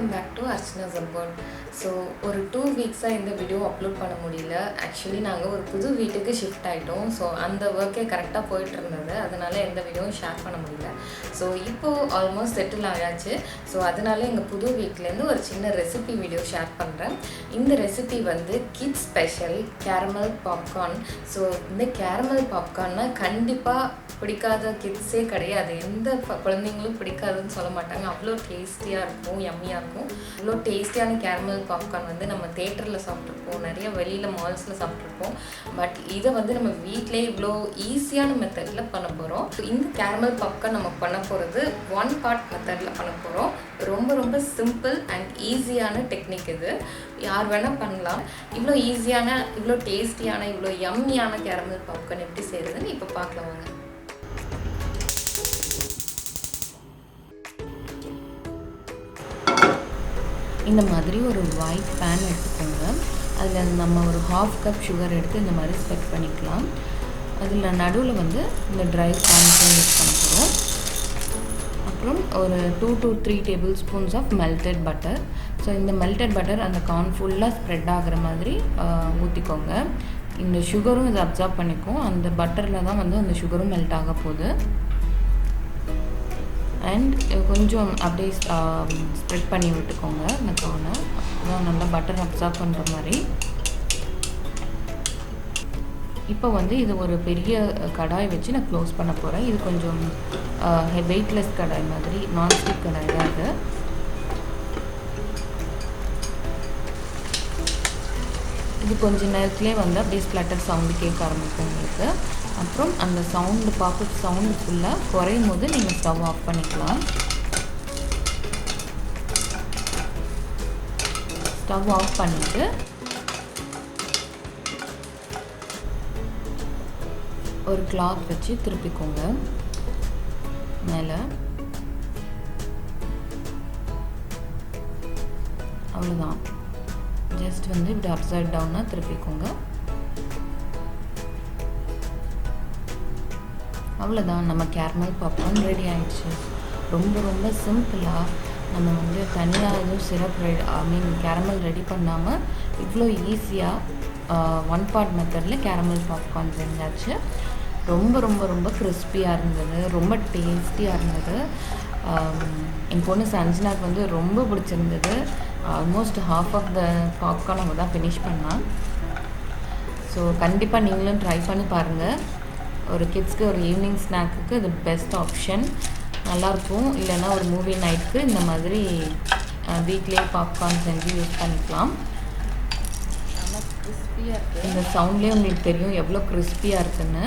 Welcome back to Archana's Abode. So ஒரு 2 வீக்ஸா இந்த video upload பண்ண முடியல. ஆக்சுவலி நாங்க ஒரு புது வீட்டுக்கு ஷிஃப்ட் ஆயிட்டோம். ஸோ அந்த ஒர்க்கே கரெக்டாக போயிட்டு இருந்தது. அதனால எந்த வீடியோவும் ஷேர் பண்ண முடியல. ஸோ இப்போ ஆல்மோஸ்ட் செட்டில் ஆயாச்சு. ஸோ அதனால எங்கள் புது வீட்டிலேருந்து ஒரு சின்ன ரெசிபி வீடியோ ஷேர் பண்ணுறேன். இந்த ரெசிபி வந்து kids special caramel popcorn. So இந்த கேரமல் பாப்கார்ன்னா கண்டிப்பாக பிடிக்காத கிட்ஸே கிடையாது. எந்த குழந்தைங்களும் பிடிக்காதுன்னு சொல்ல மாட்டாங்க. அவ்வளோ டேஸ்டியாக இருக்கும், யம்மியாக இருக்கும். அவ்வளோ டேஸ்டியான கேரமல் பாப்கார்ன் வந்து நம்ம தேட்டரில் சாப்பிட்ருப்போம், நிறைய வெளியில் மால்ஸில் சாப்பிட்ருப்போம். பட் இதை வந்து நம்ம வீட்டிலே இவ்வளோ ஈஸியான மெத்தடில் பண்ண போகிறோம். இந்த கேரமல் பாப்கார்ன் நம்ம பண்ண போகிறது 1 பார்ட் மெத்தடில் பண்ண போகிறோம். ரொம்ப ரொம்ப சிம்பிள் அண்ட் ஈஸியான டெக்னிக் இது. யார் வேணால் பண்ணலாம். இவ்வளோ ஈஸியான, இவ்வளோ டேஸ்டியான, இவ்வளோ யம்மியான கேரமல் பாப்கார்ன் எப்படி செய்கிறதுன்னு இப்போ பார்க்கலாம் வாங்க. இந்த மாதிரி ஒரு ஒயிட் பேன் எடுத்துக்கோங்க. அதில் நம்ம ஒரு 1/2 கப் சுகர் எடுத்து இந்த மாதிரி ஸ்ப்ரெட் பண்ணிக்கலாம். அதில் நடுவில் வந்து இந்த ட்ரை கார்ன்ஃப்ளவர் யூஸ் பண்ண போகிறோம். அப்புறம் ஒரு 2 to 3 tablespoons of melted butter. So இந்த மெல்டட் பட்டர் அந்த கார்ன் ஃபுல்லாக ஸ்ப்ரெட் ஆகிற மாதிரி ஊற்றிக்கோங்க. இந்த சுகரும் இதை அப்சார்ப் பண்ணிக்கும். அந்த பட்டரில் தான் வந்து அந்த சுகரும் மெல்ட் ஆக போகுது. அண்ட் கொஞ்சம் அப்படியே ஸ்ப்ரெட் பண்ணி விட்டுக்கோங்க இந்த கார்னை. அதான் நல்லா பட்டர் அப்சார்ப் பண்ணுற மாதிரி. இப்போ வந்து இது ஒரு பெரிய கடாய் வச்சு நான் க்ளோஸ் பண்ண போகிறேன். இது கொஞ்சம் வெயிட்லெஸ் கடாய் மாதிரி, நான்ஸ்டிக் கடாய் தான் இது. இது கொஞ்சம் நேரத்துலேயே வந்து அப்படியே ஸ்ப்ளட்டர் சவுண்டு கேட்க ஆரம்பிக்கும் உங்களுக்கு. அப்புறம் அந்த சவுண்டு பாக்கெட் சவுண்டு ஃபுல்லாக குறையும் போது நீங்கள் ஸ்டவ் ஆஃப் பண்ணிக்கலாம். ஸ்டவ் ஆஃப் பண்ணிவிட்டு ஒரு கிளாத் வச்சு திருப்பிக்கோங்க மேலே. அவ்வளோதான். ஜஸ்ட் வந்து இப்படி அப்சைட் டவுனாக திருப்பிக்கோங்க. அவ்வளோதான், நம்ம கேரமல் பாப்கார்ன் ரெடி ஆகிடுச்சு. ரொம்ப ரொம்ப சிம்பிளாக நம்ம வந்து தனியாக எதுவும் சிரப் கேரமல் ரெடி பண்ணாமல் இவ்வளோ ஈஸியாக 1 பார்ட் மெத்தடில் கேரமல் பாப்கார்ன் செஞ்சாச்சு. ரொம்ப ரொம்ப ரொம்ப கிறிஸ்பியாக இருந்தது, ரொம்ப டேஸ்டியாக இருந்தது. என் பொண்ணு சஞ்சனாக்கு வந்து ரொம்ப பிடிச்சிருந்தது. Almost half of the popcorn அவங்க தான் ஃபினிஷ் பண்ணான். ஸோ கண்டிப்பாக நீங்களும் ட்ரை பண்ணி பாருங்கள். ஒரு கிட்ஸ்க்கு ஒரு ஈவினிங் ஸ்நாக்குக்கு இது பெஸ்ட் ஆப்ஷன். நல்லாயிருக்கும். இல்லைன்னா ஒரு மூவி நைட்டுக்கு இந்த மாதிரி வீட்லேயே பாப்கார்ன் செஞ்சு யூஸ் பண்ணிக்கலாம். நல்லா கிறிஸ்பியாக இருக்குது. இந்த சவுண்ட்லேயே உங்களுக்கு தெரியும் எவ்வளோ கிறிஸ்பியாக இருக்குன்னு.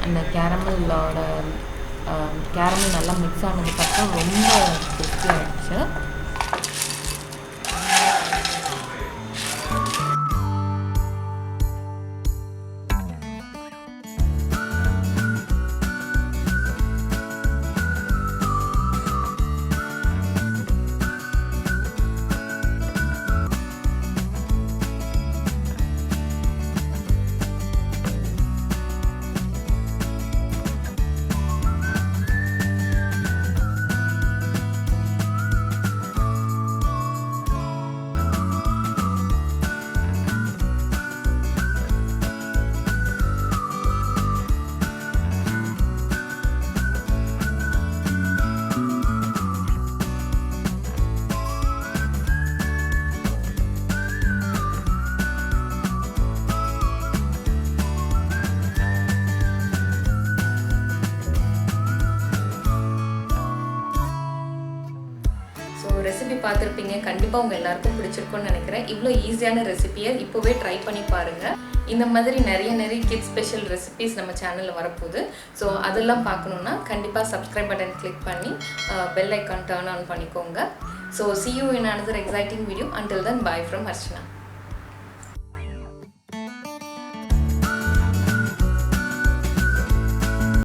அந்த கேரமல் நல்லா மிக்ஸ் ஆனதுக்கப்புறம் ரொம்ப கிறிஸ்பியாக ஆகிடுச்சு. ரெசிபி பார்த்துருப்பீங்க. கண்டிப்பாக உங்கள் எல்லாருக்கும் பிடிச்சிருக்கும்னு நினைக்கிறேன். இவ்வளோ ஈஸியான ரெசிபியை இப்போவே ட்ரை பண்ணி பாருங்கள். இந்த மாதிரி நிறைய கிட்ஸ் ஸ்பெஷல் ரெசிபிஸ் நம்ம சேனலில் வரப்போகுது. ஸோ அதெல்லாம் பார்க்கணுன்னா கண்டிப்பாக சப்ஸ்கிரைப் பட்டன் கிளிக் பண்ணி பெல் ஐக்கான் டர்ன் ஆன் பண்ணிக்கோங்க. So see you in another exciting video. Until then, bye from Archana.